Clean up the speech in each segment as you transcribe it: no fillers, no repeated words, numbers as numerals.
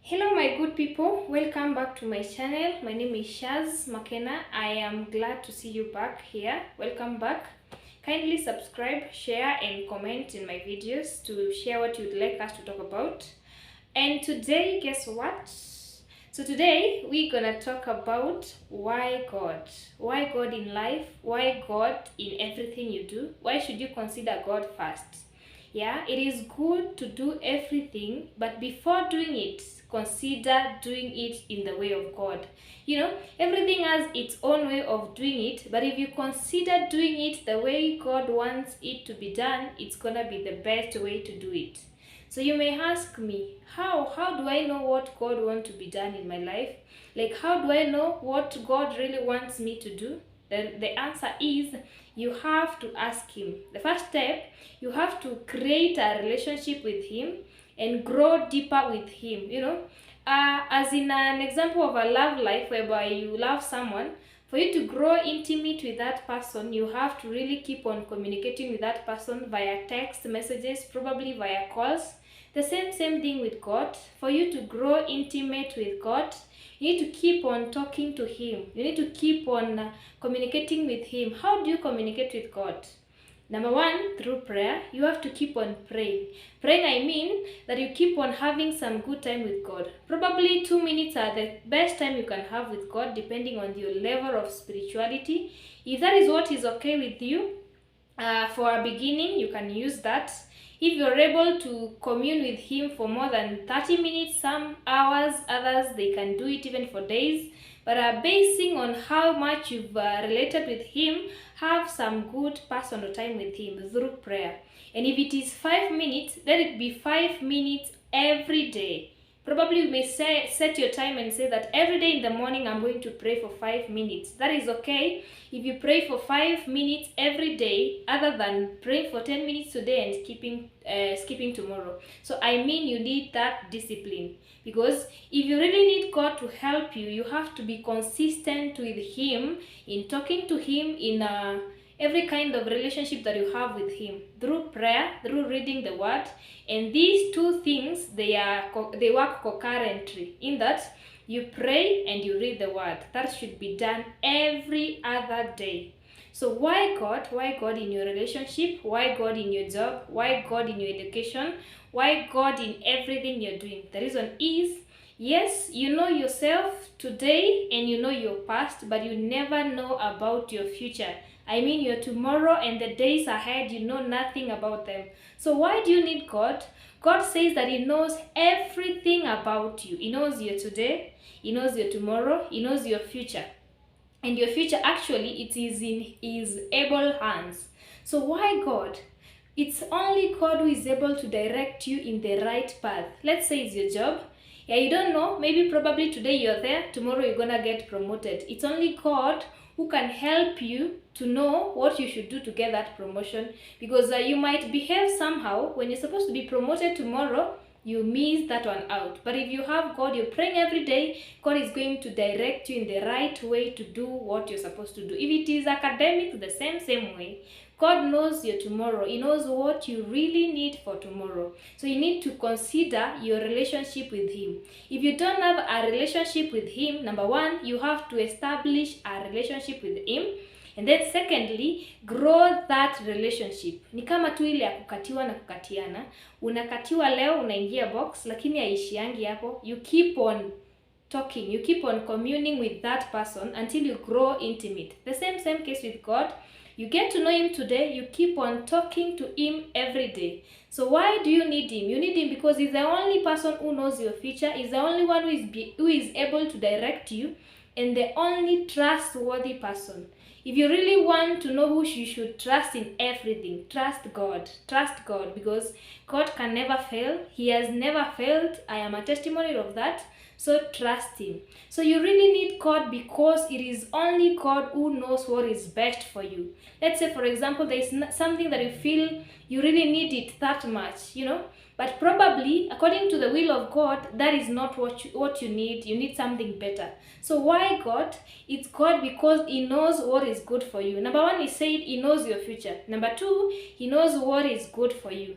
Hello my good people, welcome back to my channel. My name is Shaz Makena. I am glad to see you back here. Welcome back. Kindly subscribe, share and comment in my videos to share what you'd like us to talk about. And today, guess what? So today we're gonna talk about why God. Why God in life? Why God in everything you do? Why should you consider God first? Yeah, it is good to do everything, but before doing it, consider doing it in the way of God. Everything has its own way of doing it, but if you consider doing it the way God wants it to be done, it's gonna be the best way to do it. So you may ask me, how do I know what God wants to be done in my life? Like, how do I know what God really wants me to do? The answer is you have to ask Him. The first step, you have to create a relationship with Him and grow deeper with Him. As in an example of a love life whereby you love someone, for you to grow intimate with that person, you have to really keep on communicating with that person via text messages, probably via calls. The same thing with God. For you to grow intimate with God, you need to keep on talking to Him. You need to keep on communicating with Him. How do you communicate with God? Number one, through prayer. You have to keep on praying. Praying, I mean that you keep on having some good time with God. Probably 2 minutes are the best time you can have with God, depending on your level of spirituality. If that is what is okay with you, for a beginning, you can use that. If you're able to commune with Him for more than 30 minutes, some hours, others, they can do it even for days. But basing on how much you've related with Him, have some good personal time with Him through prayer. And if it is 5 minutes, let it be 5 minutes every day. Probably you may set your time and say that every day in the morning I'm going to pray for 5 minutes. That is okay if you pray for 5 minutes every day, other than praying for 10 minutes today and skipping tomorrow. So I mean you need that discipline, because if you really need God to help you, you have to be consistent with Him in talking to Him in every kind of relationship that you have with Him, through prayer, through reading the Word. And these two things, they work concurrently, in that you pray and you read the Word. That should be done every other day. So why God? Why God in your relationship? Why God in your job? Why God in your education? Why God in everything you're doing? The reason is, yes, you know yourself today and you know your past, but you never know about your future. I mean your tomorrow and the days ahead, you know nothing about them. So why do you need God? God says that He knows everything about you. He knows your today, He knows your tomorrow, He knows your future. And your future, actually, it is in His able hands. So why God? It's only God who is able to direct you in the right path. Let's say it's your job. Yeah, you don't know. Maybe probably today you're there, tomorrow you're gonna get promoted. It's only God who can help you to know what you should do to get that promotion. Because you might behave somehow when you're supposed to be promoted tomorrow, you miss that one out. But if you have God, you're praying every day, God is going to direct you in the right way to do what you're supposed to do. If it is academic, the same way. God knows your tomorrow. He knows what you really need for tomorrow. So you need to consider your relationship with Him. If you don't have a relationship with Him, number one, you have to establish a relationship with Him. And then secondly, grow that relationship. Ni kama tu ile ya kukatiwa na kukatiana. Unakatiwa leo, unaingia box, lakini haishiangi hapo. You keep on talking, you keep on communing with that person until you grow intimate. The same case with God. You get to know Him today, you keep on talking to Him every day. So why do you need Him? You need Him because He's the only person who knows your future. He's the only one who is able to direct you, and the only trustworthy person. If you really want to know who you should trust in everything, trust God. Trust God, because God can never fail. He has never failed. I am a testimony of that. So trust Him. So you really need God because it is only God who knows what is best for you. Let's say, for example, there is something that you feel you really need it that much, but probably, according to the will of God, that is not what you need. You need something better. So why God? It's God because He knows what is good for you. Number one, He said He knows your future. Number two, He knows what is good for you,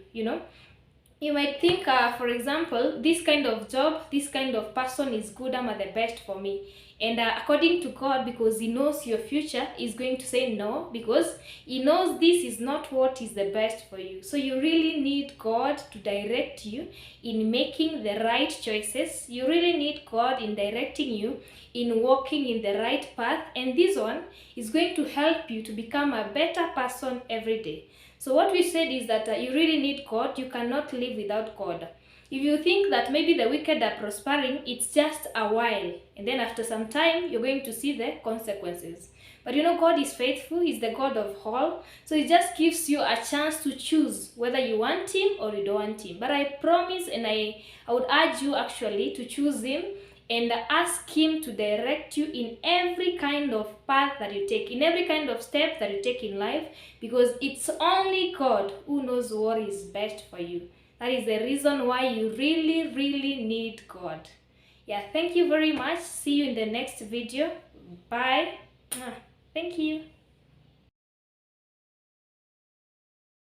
You might think, for example, this kind of job, this kind of person is good, I'm the best for me. And according to God, because He knows your future, He's going to say no, because He knows this is not what is the best for you. So you really need God to direct you in making the right choices. You really need God in directing you in walking in the right path. And this one is going to help you to become a better person every day. So what we said is that you really need God. You cannot live without God. If you think that maybe the wicked are prospering, it's just a while. And then after some time, you're going to see the consequences. But you know, God is faithful. He's the God of all. So He just gives you a chance to choose whether you want Him or you don't want Him. But I promise, and I would urge you actually to choose Him and ask Him to direct you in every kind of path that you take, in every kind of step that you take in life, because it's only God who knows what is best for you. That is the reason why you really, really need God. Yeah, thank you very much. See you in the next video. Bye. Thank you.